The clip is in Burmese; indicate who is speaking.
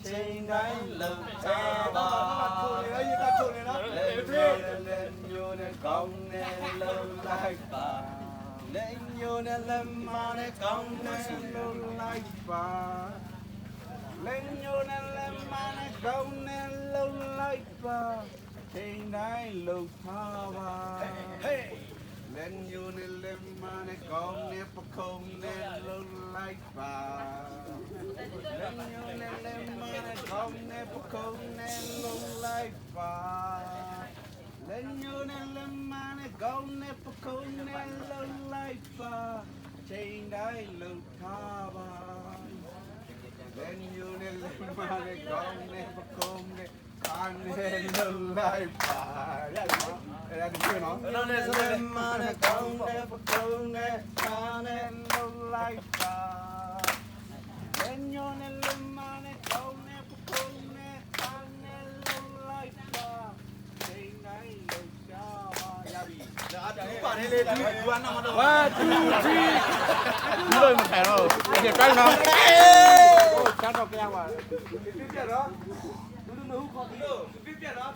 Speaker 1: ချိန်တိုင်းလုံချပါလက်ညိုနဲ့ကောင်းနဲ့လုံလိုက်ပါလက်ညိုနဲ့လက်မနဲ့ကောင်းနဲ့လုံလိုက်ပါလက်ညိုနဲ့လက်မနဲ့ကောင်းနဲ့လုံလိုက်ပါချိန်တိုင်းလုံထားပါလက်ညိုနဲ့လက်မနဲ့ကောင်းနဲ့ပခုံးနဲ့လုံလိုက်ပါလက်ညိုနဲ့လက်မနဲ့ကောင်းနဲ့ပခုံးနဲ့လုံလိုက်ပါလက်ညိုနဲ့လက်မနဲ့ကောင်းနဲ့ပခုံးနဲ့လုံလိုက်ပါချိန်တိုင်းလုံထားပါလက်ညိုနဲ့လက်မနဲ့ကောင်းနဲ့ပခုံးနဲ့ခံနဲ့လုံလိုက်ပါအဲ့ဒါဒီနော်လက်မနဲ့ကောင်းနဲ့ပခုံးနဲ့ခံနဲ့လုံလိုက်ပါလက်ညိုနဲ့လက်မနဲ့ကောင်းနဲ့ပခုံးနဲ့ခံနဲ့လုံလိုက်ပါချိန်တိုင်းလုံချပါရပြီဒါအတူပါတယ်လေဒီကနာမတော့1 2 3ဒီလိုမခံတော့ဒီကိုင်းတော့ဟိုချတော့ကြောက်ပါပြပြတော့လူလူမဟုတ်ခေါ်ပြီးတော့ပြပြတော့